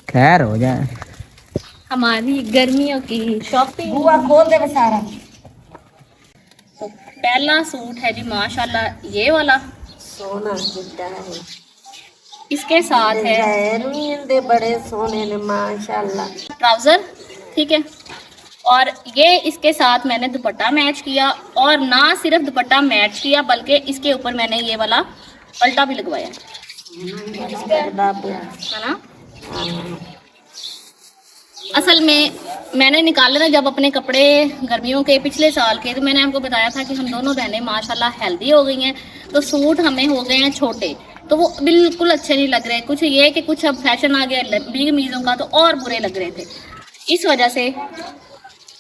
खैर हो जाए। हमारी गर्मियों की शॉपिंग। बुआ खोल दे सारा। तो पहला सूट है जी माशाल्लाह ये वाला, सोना कितना है, इसके साथ है डिजाइन दे बड़े सोने ने माशाल्लाह। ट्राउजर, ठीक है। और ये इसके साथ मैंने दुपट्टा मैच किया, और ना सिर्फ दुपट्टा मैच किया बल्कि इसके ऊपर मैंने ये वाला पल्टा भी लगवाया है ना। असल में मैंने निकाले ना जब अपने कपड़े गर्मियों के पिछले साल के, तो मैंने आपको बताया था कि हम दोनों बहनें माशाल्लाह हेल्दी हो गई हैं, तो सूट हमें हो गए हैं छोटे, तो वो बिल्कुल अच्छे नहीं लग रहे। कुछ ये कि कुछ अब फैशन आ गया लंबी कमीज़ों का, तो और बुरे लग रहे थे। इस वजह से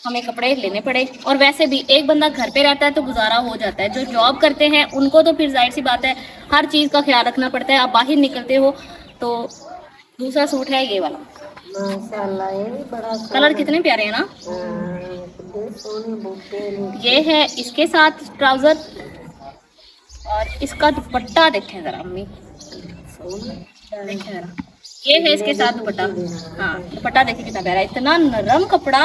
हमें कपड़े लेने पड़े। और वैसे भी एक बंदा घर पे रहता है तो गुजारा हो जाता है, जो जॉब करते हैं उनको तो फिर जाहिर सी बात है हर चीज़ का ख्याल रखना पड़ता है। आप बाहर निकलते हो तो दूसरा सूट है ये वाला माशाल्लाह, ये भी बड़ा कलर कितने प्यारे हैं ना। ये है इसके साथ ट्राउजर, और इसका दुपट्टा देखें जरा अम्मी, देखें जरा, ये है इसके साथ दुपट्टा। हाँ दुपट्टा देखिए कितना प्यारा, इतना नरम कपड़ा,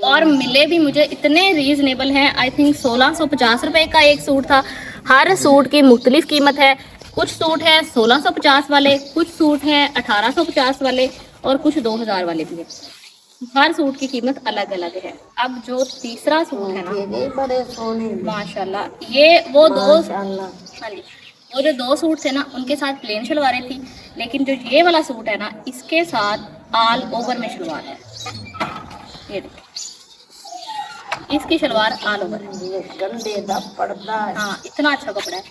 और मिले भी मुझे इतने रीजनेबल हैं। आई थिंक 1650 रुपए का एक सूट था। हर सूट की मुख्तलिफ कीमत है, कुछ सूट है 1650 वाले, कुछ सूट है 1850 वाले, और कुछ 2000 वाले भी है। हर सूट की कीमत अलग अलग है। अब जो तीसरा सूट है ना, ये बड़े सोने माशाल्लाह, ये वो दो, माशाल्लाह। हाँ जी, वो जो दो सूट थे ना उनके साथ प्लेन शलवारें थी, लेकिन जो ये वाला सूट है ना इसके साथ ऑल ओवर में शलवार है। ये देखिए इसकी शलवार ऑल ओवर है। ये गंदे दा पर्दा है। हाँ इतना अच्छा कपड़ा है,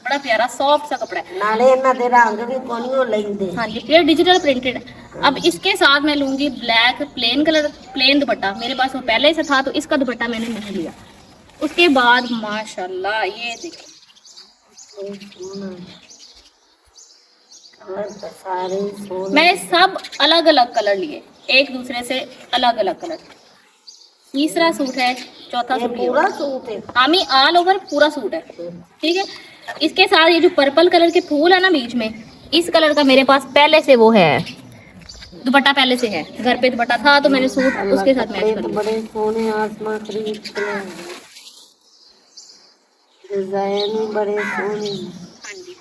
बड़ा प्यारा सॉफ्ट सा कपड़ा है। नाले इन्हां दे रंग भी कोनियो लेंदे। हाँ जी, ये डिजिटल प्रिंटेड है। अब इसके साथ मैं लूंगी black plain colour, plain dupatta मेरे पास वो पहले से था, तो इसका दुपट्टा मैंने नहीं लिया। उसके बाद माशाल्लाह ये देखिए कलर तो सारे सोने। मैंने सब अलग अलग कलर लिए, एक दूसरे से अलग अलग कलर। तीसरा सूट है, चौथा ये सूट पूरा सूट है। आमी ऑल ओवर पूरा सूट है, ठीक है। इसके साथ ये जो पर्पल कलर के फूल है ना बीच में, इस कलर का मेरे पास पहले से वो है दुपट्टा, पहले से है घर पे दुपट्टा था, तो मैंने सूट उसके साथ मैच कर लिया। बड़े सोने आसमां खरीद के लाए। डिजाइन भी बड़े सोने, हाँ जी।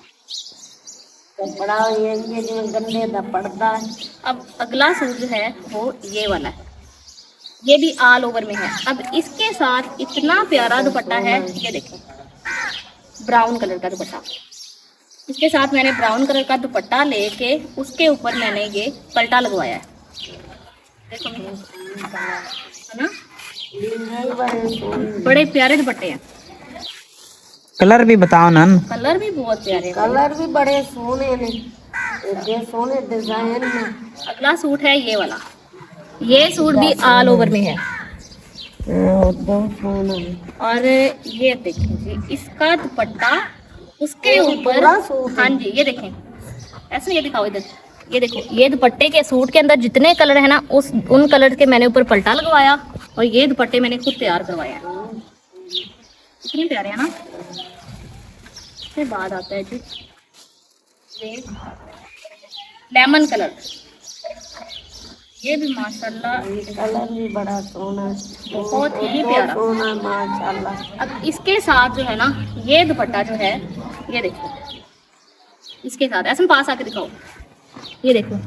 कपड़ा ये जो गंदे दा पर्दा है। अब अगला सूट जो है वो ये वाला है, ये भी ऑल ओवर में है। अब इसके साथ इतना प्यारा दुपट्टा है, ये देखो ब्राउन कलर का दुपट्टा। इसके साथ मैंने ब्राउन कलर का दुपट्टा लेके उसके ऊपर मैंने ये पल्टा लगवाया है, देखो है ना, ये बड़े सोने। बड़े प्यारे दुपट्टे हैं। कलर भी बताओ ना। कलर भी बहुत प्यारे हैं। कलर भी बड़े सोने ने, ये सोने डिजाइन में। अगला सूट है ये वाला, ये सूट भी ऑल ओवर में है, बहुत सोना है। और ये देखिए जी इसका दुपट्टा उसके ये भी ऊपर, पूरा सूट है। हाँ जी ये देखें, ऐसे ये दिखाओ इधर, ये देखो ये दुपट्टे के सूट के अंदर जितने कलर है ना उन कलर के मैंने ऊपर पल्टा लगवाया, और ये दुपट्टे मैंने खुद तैयार करवाया है। कितने प्यारे हैं ना। इसके बाद आता है जी ये लेमन कलर, ये भी माशाल्लाह ये कलर भी बड़ा सोना, बहुत ही प्यारा सोना माशाल्लाह। अब इसके साथ जो है ना ये दुपट्टा जो है, ये देखो इसके साथ ऐसे पास आके दिखाओ, ये देखो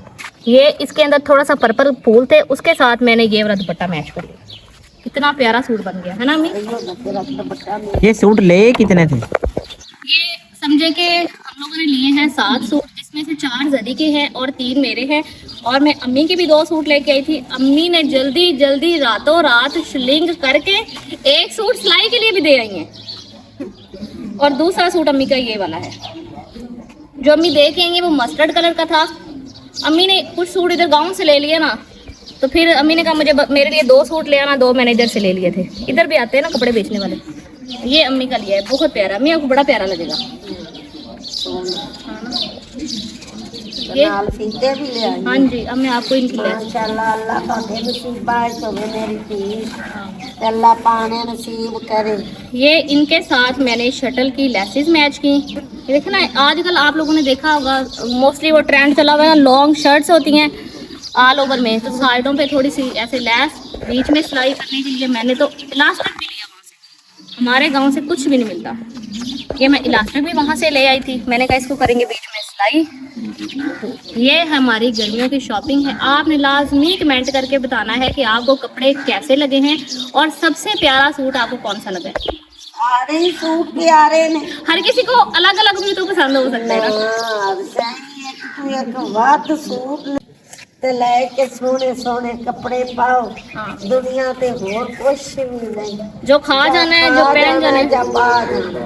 ये इसके अंदर थोड़ा सा पर्पल फूल थे, उसके साथ मैंने ये वाला दुपट्टा मैच कर लिया। कितना प्यारा सूट बन गया है ना अम्मी। ये सूट ले कितने थे? ये समझे कि हम लोगों ने लिए हैं 7 सूट, जिसमें से 4 जदी के हैं और 3 मेरे हैं, और मैं अम्मी के भी 2 सूट लेके आई थी। अम्मी ने जल्दी जल्दी रातों रात शिलिंग करके एक सूट सिलाई के लिए भी दे आई हैं, और दूसरा सूट अम्मी का ये वाला है जो अम्मी दे के आई है, वो मस्टर्ड कलर का था। अम्मी ने कुछ सूट इधर गाँव से ले लिए ना, तो फिर अम्मी ने कहा मुझे मेरे लिए 2 सूट ले आना, 2 मैंने इधर से ले लिए थे। इधर भी आते हैं ना कपड़े बेचने वाले। ये अम्मी का लिया है, बहुत प्यारा, अम्मी आपको बड़ा प्यारा लगेगा। ये नाल फीते भी ले आई। हाँ जी, अब मैं आपको इनकी ले माशाल्लाह, अल्लाह पाके नसीब बाज होवे मेरी धी। अल्लाह पाने नसीब करे। ये इनके साथ मैंने शटल की लेसेस मैच की। ये देखो ना, आजकल आप लोगों ने देखा होगा मोस्टली वो ट्रेंड चला हुआ है, लॉन्ग शर्ट्स होती हैं ऑल ओवर में, तो साइडों पे थोड़ी सी ऐसे लेस, बीच में सिलाई करने के लिए मैंने तो इलास्टिक भी लिया वहाँ से। हमारे गांव से कुछ भी नहीं मिलता। ये मैं इलास्टिक भी वहाँ से ले आई थी, मैंने कहा इसको करेंगे बीच में सिलाई। ये हमारी गर्मियों की शॉपिंग है। आपने लाजमी कमेंट करके बताना है कि आपको कपड़े कैसे लगे हैं और सबसे प्यारा सूट आपको कौन सा लगा है। आ रहे सूट भी आ रहे ने, हर किसी को अलग अलग भी तो पसंद हो सकता है ना। तू एक वाद सूट ते लेके सोने सोने कपड़े पाओ। हाँ। दुनिया ते होर कुछ भी नहीं, जो खा जाना है, जो पहन जाना है। जा पा जाना।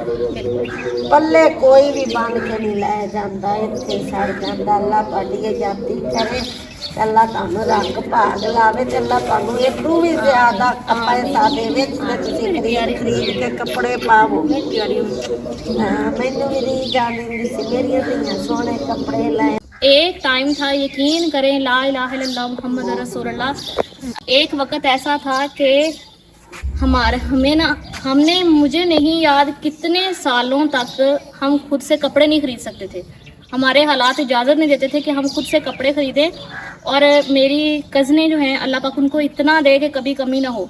पल्ले कोई भी बन के नहीं ले जाता, इत्थे सड़ जाता। अल्लाह तुहाडी जाती करे, अल्लाह तुहानू रंग भाग लावे, ते अल्लाह तुहानू इतों भी ज्यादा पैसा देवे ते तुसीं खरीद के कपड़े पावो। मैनू भी नहीं जाने सी, मेरियां धीआं सोहणे कपड़े ले। एक टाइम था, यकीन करें, ला इलाहा इल्लल्लाह मुहम्मद रसूलुल्लाह, एक वक्त ऐसा था कि हमने मुझे नहीं याद कितने सालों तक हम खुद से कपड़े नहीं खरीद सकते थे। हमारे हालात इजाज़त नहीं देते थे कि हम खुद से कपड़े ख़रीदें। और मेरी कज़नें जो हैं, अल्लाह पाक उनको इतना दे कि कभी कमी ना हो,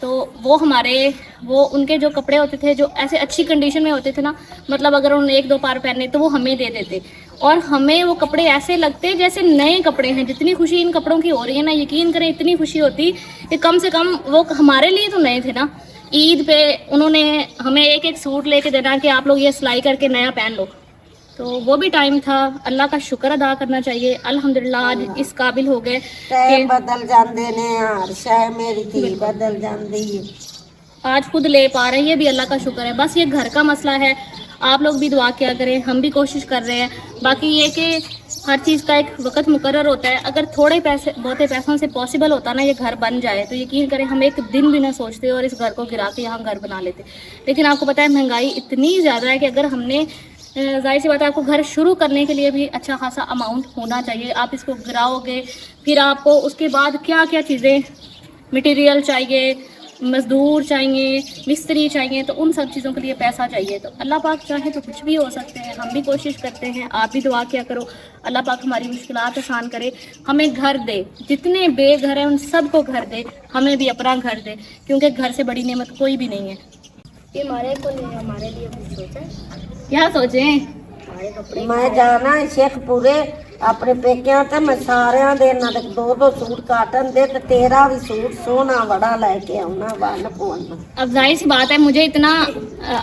तो वो उनके जो कपड़े होते थे, जो ऐसे अच्छी कंडीशन में होते थे ना, मतलब अगर उन्होंने एक दो बार पहने तो वो हमें दे देते और हमें वो कपड़े ऐसे लगते जैसे नए कपड़े हैं। जितनी खुशी इन कपड़ों की हो रही है ना, यकीन करें इतनी खुशी होती कि कम से कम वो हमारे लिए तो नए थे ना। ईद पे उन्होंने हमें एक एक सूट लेके देना कि आप लोग ये सिलाई करके नया पहन लो, तो वो भी टाइम था। अल्लाह का शुक्र अदा करना चाहिए, अल्हम्दुलिल्लाह आज इस काबिल हो गए कि बदल जाते ने, हर शय मेरी थी बदल जाती है। आज खुद ले पा रहे हैं, ये भी अल्लाह का शुक्र है। बस ये घर का मसला है, आप लोग भी दुआ किया करें, हम भी कोशिश कर रहे हैं। बाकी ये कि हर चीज़ का एक वक्त मुकर्रर होता है। अगर थोड़े पैसे बहुते पैसों से पॉसिबल होता ना ये घर बन जाए, तो यकीन करें हम एक दिन भी ना सोचते और इस घर को गिरा के यहाँ घर बना लेते। लेकिन आपको पता है महंगाई इतनी ज़्यादा है कि अगर हमने, जाहिर सी बात है, आपको घर शुरू करने के लिए भी अच्छा खासा अमाउंट होना चाहिए। आप इसको गिराओगे, फिर आपको उसके बाद क्या क्या चीज़ें, मटेरियल चाहिए, मज़दूर चाहिए, मिस्त्री चाहिए, तो उन सब चीज़ों के लिए पैसा चाहिए। तो अल्लाह पाक चाहे तो कुछ भी हो सकते हैं। हम भी कोशिश करते हैं, आप भी दुआ किया करो, अल्लाह पाक हमारी मुश्किलात आसान करे, हमें घर दे। जितने बेघर हैं उन सबको घर दे, हमें भी अपना घर दे, क्योंकि घर से बड़ी नेमत कोई भी नहीं है। ये हमारे लिए कुछ सोचा है? क्या सोचें? मैं जाना है शेखपुरे अपने पेकियां ते, मैं सारियां दे ना दो दो सूट काटन दे, ते तेरा भी सूट सोना बड़ा लेके आना बन पवना। अब जाहिर सी बात है, मुझे इतना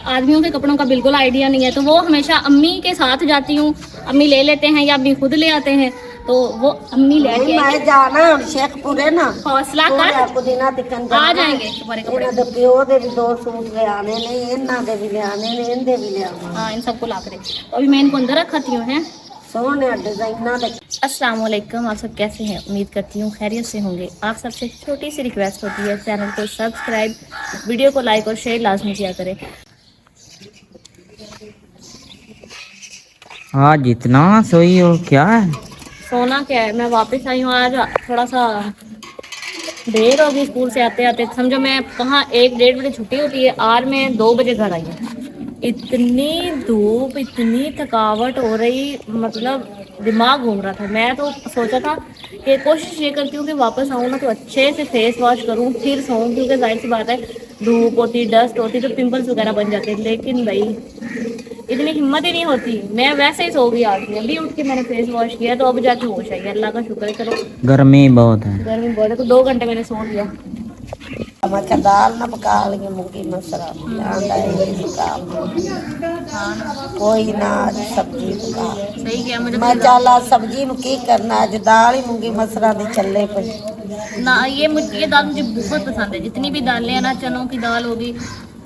आदमियों के कपड़ों का बिल्कुल आइडिया नहीं है, तो वो हमेशा अम्मी के साथ जाती हूँ, अम्मी ले लेते हैं या अम्मी खुद ले आते हैं, तो वो अम्मी ले आएंगे। मैं जाना शेखपुरे ना, हौसला कर, पुदीना तिकन आ जाएंगे तुम्हारे कपड़े। इन्हां दे प्यो दे भी दो सूट ले आने ने, इन्हां दे भी ले आने ने, इनदे भी ले आवां। हाँ, इन सबको ला करे। तो अभी मैं इनको अंदर रखती हूँ। हैं, सोने डिजाइना दे। अस्सलाम वालेकुम, आप सब कैसे हैं? उम्मीद करती हूँ खैरियत से होंगे। आप सबसे छोटी सी रिक्वेस्ट होती है, चैनल को सब्सक्राइब, वीडियो को लाइक और शेयर लाजमी किया करें। हाँ, जितना सोई हो क्या है? सोना क्या है, मैं वापस आई हूँ। आज थोड़ा सा देर हो गई स्कूल से आते आते, समझो मैं कहाँ 1-1:30 बजे छुट्टी होती है, आज मैं 2 बजे घर आई हूँ। इतनी धूप, इतनी थकावट हो रही, मतलब दिमाग घूम रहा था। मैं तो सोचा था कि कोशिश ये करती हूँ कि वापस आऊँ ना तो अच्छे से फेस वॉश करूँ फिर सोऊं, क्योंकि जाहिर सी बात है धूप होती, डस्ट होती तो पिंपल्स वगैरह बन जाते। लेकिन भाई इतनी हिम्मत ही नहीं होती, मैं वैसे ही सो गई। आज अभी उठ के मैंने फेस वॉश किया तो अब जाके होश आई। अल्लाह का शुक्र है। चलो, गर्मी बहुत है। गर्मी बहुत है, तो 2 घंटे मैंने सो लिया। मैं क्या दाल ना पका लेंगे, मूंगी मसरा पका कोई ना, आज सब्जी पका। सही किया मुझे। मैं चला सब्जी नु की करना, आज दाल ही मूंगी मसरा दी चले पे ना। ये दाल मुझे बहुत पसंद है। जितनी भी दालें हैं ना, चनों की दाल होगी,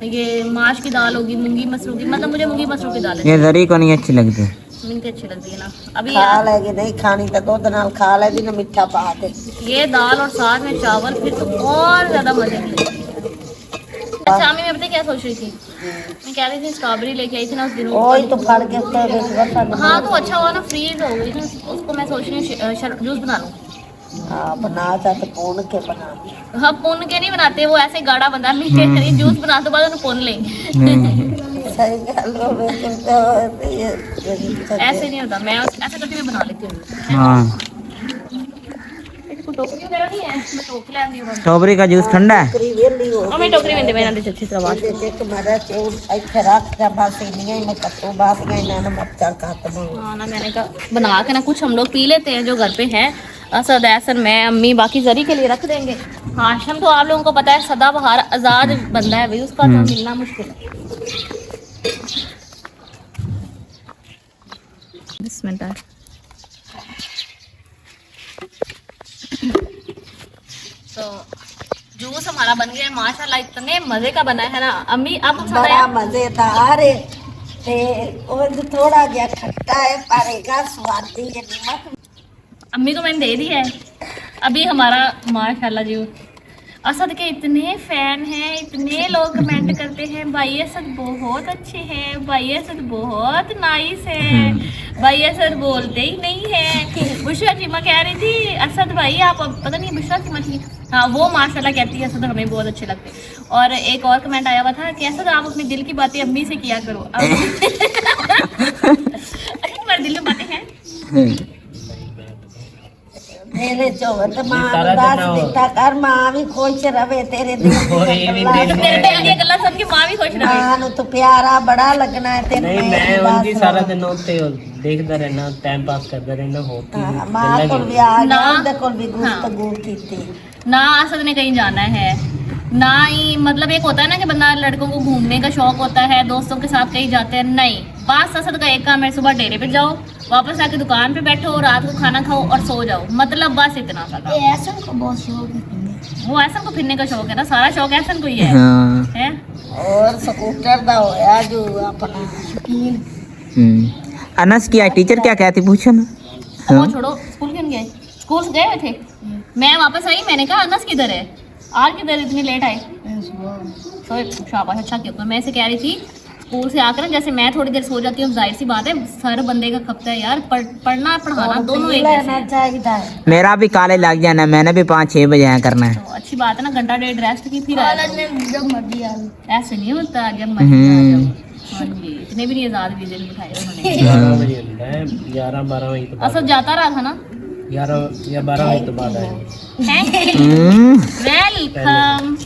ये माश की दाल होगी, मूंगी मसरूं की, मतलब मुझे मूंगी मसरूं की दाल है। ये जरी को नहीं अच्छी लगती, मुझे अच्छी लगती है ना। अभी खा लेगी, नहीं खानी तो दूध नाल खा लेगी ना, मीठा पा दे। ये दाल और साथ में चावल, फिर तो और ज्यादा मजे की। अच्छा अम्मी, मैं पता क्या सोच रही थी, मैं कह रही थी स्ट्रॉबेरी लेके आई थी ना उस दिन, ओही तो फड़ के उसके बीच बता। हाँ तो अच्छा हुआ ना, फ्रीज हो गई ना, उसको मैं सोच रही हूँ जूस बना लूँ। हाँ बना जा तो पून के बना। हम पुन के नहीं बनाते, वो ऐसे गाढ़ा बंदा जूस बना तो बाद पुन लेंगे। सही गल हो ऐसे नहीं होता, मैं ऐसे करके मैं बना लेती हूँ। हाँ टोकरी वगैरह नहीं है, मैं टोकरी लाती हूँ। स्ट्रॉबेरी का जूस ठंडा है। वेली हो और मैं टोकरी में दे मैंने अच्छी तरह वाश देख मरा से इथे रख जा बस इन्हीं में कट्टो बात गए ना मच्छर खत्म हो। हाँ ना, मैंने कहा बना के ना कुछ हम लोग पी लेते हैं जो घर पे है। असद ऐसन मैं अम्मी बाकी जरी के लिए रख देंगे। हाशम तो आप लोगों को पता है सदाबहार आज़ाद बंदा है भाई, उसका तो मिलना मुश्किल है। तो जूस हमारा बन गया है माशाल्लाह, इतने मजे का बना है ना अम्मी। आप बड़ा मजेदार है ते और थोड़ा जिहा खट्टा है परेगा स्वादी है नमक। अम्मी को मैंने दे दिया है। अभी हमारा माशाल्लाह जी असद के इतने फैन हैं, इतने लोग कमेंट करते हैं भाई असद बहुत अच्छे हैं, भाई असद बहुत नाइस है, भाई असद बोलते ही नहीं है। बुशरा चीमा कह रही थी असद भाई आप, पता नहीं बुशरा चीमा थी, हाँ वो माशाल्लाह कहती है असद हमें बहुत अच्छे लगते हैं। और एक और कमेंट आया हुआ था कि असद आप अपने दिल की बातें अम्मी से किया करो। अरे तुम्हारे दिल में बातें हैं। तेरे चौथ मां दास दिता कर मां भी खुश रवे तेरे दिल तेरे दिल दी गल्लां सुन के मां भी खुश रहे। मां नु तो प्यारा बड़ा लगना है तेरे। नहीं मैं उनकी सारा दिन उत्ते देखदा रहना, टाइम पास करदा रहना। होती मां को भी आ गया उनके को भी गुफ्तगू की थी ना। असद ने कहीं जाना है ना ही, मतलब एक होता है ना कि बंदा लड़कों को घूमने का शौक होता है, दोस्तों के साथ कहीं जाते हैं, नहीं बस असद का एक काम है सुबह डेरे पे जाओ, वापस आके दुकान पे बैठो, रात को खाना खाओ और सो जाओ, मतलब बस इतना सा काम। ऐसा को बहुत शौक है, वो ऐसा को फिरने का शौक है ना, सारा शौक ऐसा को ही है, हाँ। है? और स्कूटर दा होया जो अपना शौकीन। अनस की टीचर क्या कहती पूछो ना। अब वो छोड़ो, स्कूल क्यों नहीं गए? स्कूल गए हुए थे, मैं वापस आई, मैंने कहा अनस किधर है, आज किधर इतनी लेट आए? तो शाबाश, अच्छा क्यों। मैं ऐसे कह रही थी स्कूल से आकर जैसे मैं थोड़ी देर सो जाती हूँ, जाहिर सी बात है सर बंदे का खपता है यार, पढ़ना पढ़ाना दोनों एक जैसे हैं। मेरा भी काले लग जाना, मैंने भी 5-6 बजे यहाँ करना है। तो अच्छी बात है ना, घंटा डेढ़ रेस्ट की फिर जब मर्जी ऐसे नहीं होता, जब मर्जी आ जाओ। हाँ जी, इतने भी नहीं आजाद वीजे बिठाए उन्होंने। 11 बजे होता है, 11-12 बजे के बाद। असद जाता रहा था ना 11 या 12 बजे के बाद आए। वेलकम।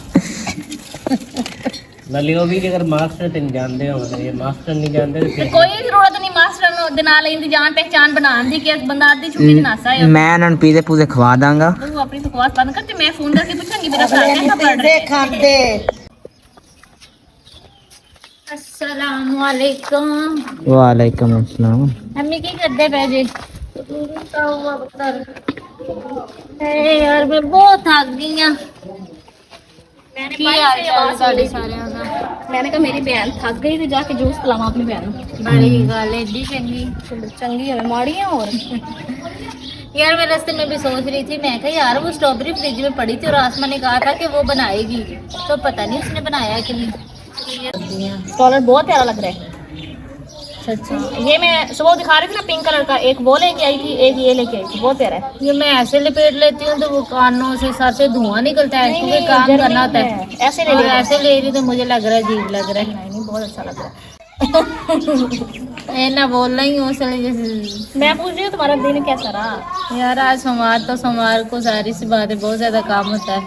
नलियो भी अगर मास्टर तेन जानते हो, ये मास्टर नहीं जानते तो फिर कोई जरूरत नहीं मास्टर दे नाल इंदी जान पहचान बनाने दी कि बंदा आधी छुट्टी च नासा है। मैं उन्हें पीजे पूजे खवा दांगा। तू अपनी बकवास बंद कर, मैं फोन करके पूछूंगी मेरा भरा कैसा पढ़ रहा है। खाते अस्सलाम वालेकुम। वालेकुम अस्सलाम। अम्मी की करदे पे जी? यार मैं बहुत थक गई हूं। मैंने कहा मेरी बहन थक गई थी, जाके जूस पिलावा अपनी बहन। बड़ी गल एडी चंगी है माड़ी है। और यार मैं रास्ते में भी सोच रही थी, मैं कहा यार वो स्ट्रॉबेरी फ्रिज में पड़ी थी और आसमा ने कहा था कि वो बनाएगी, तो पता नहीं उसने बनाया कि नहीं। कलर बहुत प्यारा लग रहा है सच्ची। ये मैं सुबह दिखा रही थी ना पिंक कलर का, एक वो लेके आई थी, एक ये लेके आई थी, बहुत प्यारा है। ये मैं ऐसे लपेट लेती हूँ तो वो कानों से सर से धुआं निकलता है, क्योंकि काम करना होता है। ऐसे ले रही, ऐसे ले रही तो मुझे लग रहा है अजीब लग रहा है। नहीं बहुत अच्छा लग रहा है। ना बोलना ही हो जैसे। मैं पूछ रही हूँ तुम्हारा दिन कैसा रहा? यार आज सोमवार को सारी सी बातें बहुत ज्यादा काम होता है,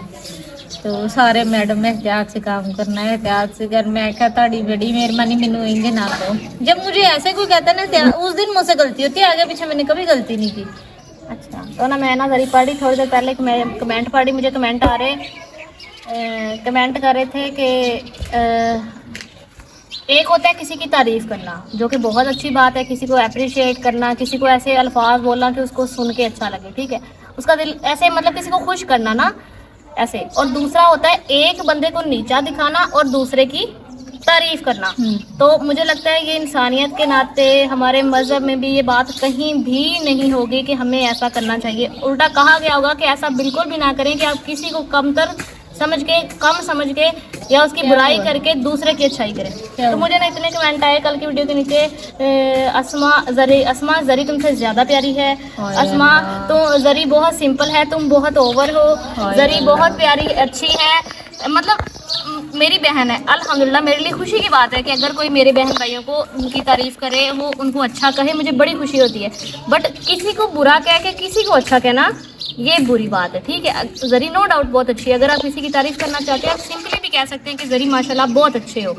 तो सारे मैडम एहतियात से काम करना है, एहतियात से कर। मैं क्या ताड़ी बड़ी मेहरबानी मैनू इंज ना दो। जब मुझे ऐसे कोई कहता है ना उस दिन मुझसे गलती होती है, आगे पीछे मैंने कभी गलती नहीं की। अच्छा तो ना मैं ना जरी पढ़ी थोड़ी देर पहले कमेंट पढ़ी, मुझे कमेंट आ रहे, कमेंट कर रहे थे कि एक होता है किसी की तारीफ करना, जो कि बहुत अच्छी बात है, किसी को अप्रिशिएट करना, किसी को ऐसे अल्फाज बोलना कि उसको सुन के अच्छा लगे, ठीक है, उसका दिल ऐसे मतलब किसी को खुश करना ना ऐसे। और दूसरा होता है एक बंदे को नीचा दिखाना और दूसरे की तारीफ करना। तो मुझे लगता है ये इंसानियत के नाते हमारे मज़हब में भी ये बात कहीं भी नहीं होगी कि हमें ऐसा करना चाहिए। उल्टा कहा गया होगा कि ऐसा बिल्कुल भी ना करें कि आप किसी को कमतर समझ के, कम समझ के, या उसकी बुराई करके दूसरे की अच्छाई करे। तो मुझे ना इतने कमेंट आए कल की वीडियो के नीचे, अस्मा जरी तुमसे ज़्यादा प्यारी है, अस्मा तो जरी बहुत सिंपल है, तुम बहुत ओवर हो, जरी बहुत प्यारी अच्छी है। मतलब मेरी बहन है, अल्हम्दुलिल्लाह मेरे लिए खुशी की बात है कि अगर कोई मेरे बहन भाइयों को उनकी तारीफ़ करे, वो उनको अच्छा कहे, मुझे बड़ी खुशी होती है। बट किसी को बुरा कह के किसी को अच्छा कहना, ये बुरी बात है, ठीक है। जरी नो डाउट बहुत अच्छी है, अगर आप किसी की तारीफ़ करना चाहते हैं आप सिंपली भी कह सकते हैं कि जरी माशाल्लाह बहुत अच्छे हो।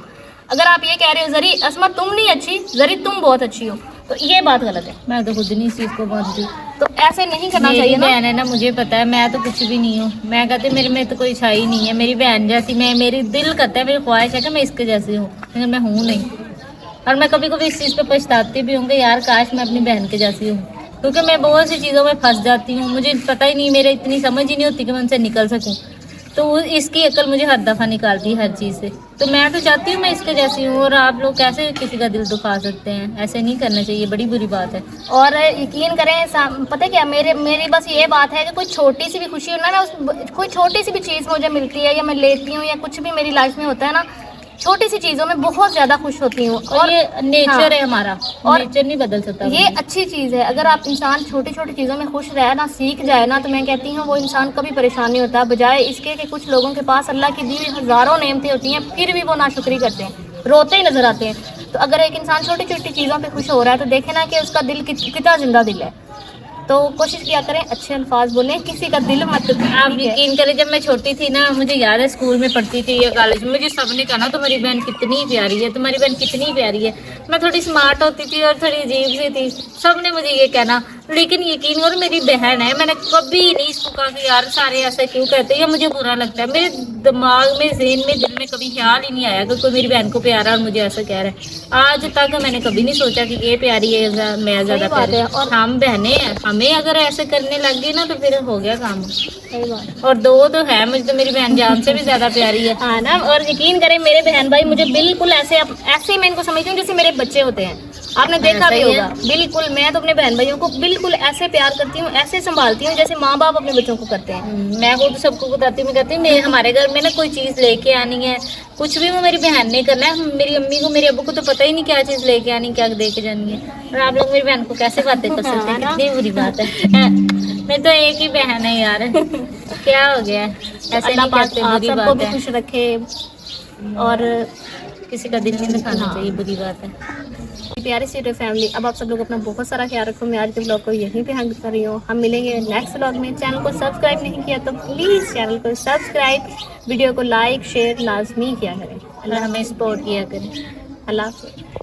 अगर आप ये कह रहे हो जरी अस्मा तुम नहीं अच्छी, जरी तुम बहुत अच्छी हो, तो ये बात गलत है। मैं तो खुद नहीं इस चीज़ को मानती। तो ऐसे नहीं करना चाहिए ना। बहन है ना, मुझे पता है मैं तो कुछ भी नहीं हूँ। मैं कहती मेरे में तो कोई छाई नहीं है, मेरी बहन जैसी मैं, मेरी दिल करता है, मेरी ख्वाहिश है कि मैं इसके जैसी हूँ, लेकिन मैं हूँ नहीं। और मैं कभी कभी इस चीज़ पे पछताती भी हूँ कि यार काश मैं अपनी बहन के जैसी हूँ, क्योंकि मैं बहुत सी चीज़ों में फंस जाती हूँ। मुझे पता ही नहीं, मेरे इतनी समझ ही नहीं होती कि मैं उनसे निकल सकूँ। तो इसकी अकल मुझे हर दफ़ा निकालती है हर चीज़ से। तो मैं तो चाहती हूँ मैं इसके जैसी हूँ, और आप लोग कैसे किसी का दिल दुखा सकते हैं? ऐसे नहीं करना चाहिए, बड़ी बुरी बात है। और यकीन करें, पता है क्या, मेरी बस ये बात है कि कोई छोटी सी भी खुशी हो ना, कोई छोटी सी भी चीज़ मुझे मिलती है या मैं लेती हूँ या कुछ भी मेरी लाइफ में होता है ना, छोटी सी चीज़ों में बहुत ज़्यादा खुश होती हूँ। और ये नेचर है हमारा, और नेचर नहीं बदल सकता। ये अच्छी चीज़ है। अगर आप इंसान छोटी छोटी चीज़ों में खुश रहे ना, सीख जाए ना, तो मैं कहती हूँ वो इंसान कभी परेशान नहीं होता। बजाय इसके कि कुछ लोगों के पास अल्लाह की दी हुई हज़ारों नेमतें होती हैं, फिर भी वो नाशुक्री करते हैं, रोते ही नजर आते हैं। तो अगर एक इंसान छोटी छोटी चीज़ों पे खुश हो रहा है तो देखे ना कि उसका दिल कितना जिंदा दिल है। तो कोशिश किया करें अच्छे अल्फाज बोलें, किसी का दिल मत दुखाएं। आप यकीन करें, जब मैं छोटी थी ना, मुझे याद है स्कूल में पढ़ती थी या कॉलेज में, मुझे सबने कहा ना तुम्हारी बहन कितनी प्यारी है, तुम्हारी बहन कितनी प्यारी है। मैं थोड़ी स्मार्ट होती थी और थोड़ी अजीब सी थी, सबने मुझे ये कहना। लेकिन यकीन करो मेरी बहन है, मैंने कभी नहीं इसको कहा कि यार सारे ऐसा क्यों कहते हैं या मुझे बुरा लगता है। मेरे दिमाग में, ज़हन में, दिल में कभी ख्याल ही नहीं आया कि कोई मेरी बहन को प्यारा और मुझे ऐसा कह रहा है। आज तक मैंने कभी नहीं सोचा कि ये प्यारी है, मैं ज़्यादा प्यारी है। और हम बहनें हैं, हमें अगर ऐसे करने लग गई ना तो फिर हो गया काम। सही बात। और दो तो है, मुझे तो मेरी बहन जान से भी ज़्यादा प्यारी है। हाँ ना। और यकीन करें मेरे बहन भाई मुझे बिल्कुल ऐसे ही मैं इनको समझती हूँ जैसे मेरे बच्चे होते हैं। आपने देखा भी होगा। बिल्कुल, मैं तो अपने बहन भाइयों को बिल्कुल ऐसे प्यार करती हूँ, ऐसे संभालती हूँ जैसे माँ बाप अपने बच्चों को करते हैं। मैं खुद सबको बताती हूँ, मैं कहती हूँ हमारे घर में ना कोई चीज़ लेके आनी है, कुछ भी वो मेरी बहन ने करना है। मेरी अम्मी को, मेरे अब्बू को तो पता ही नहीं क्या चीज़ लेके आनी, क्या दे के जानी है। और आप लोग मेरी बहन को कैसे बातें कर सकते हैं? कितनी बुरी बात है। मैं तो एक ही बहन है यार, क्या हो गया? ऐसे नहीं करते, बुरी सबको बात भी है। खुश रखे और किसी का दिल नहीं दिखाना चाहिए, बुरी बात है। प्यारी सी फैमिली, अब आप सब लोग अपना बहुत सारा ख्याल रखो। मैं आज के ब्लॉग को यहीं पे हैंग कर रही हूँ। हम मिलेंगे नेक्स्ट ब्लॉग में। चैनल को सब्सक्राइब नहीं किया तो प्लीज़ चैनल को सब्सक्राइब, वीडियो को लाइक शेयर लाजमी किया करें। और हमें सपोर्ट किया करें। अल्लाह हाफ़िज़।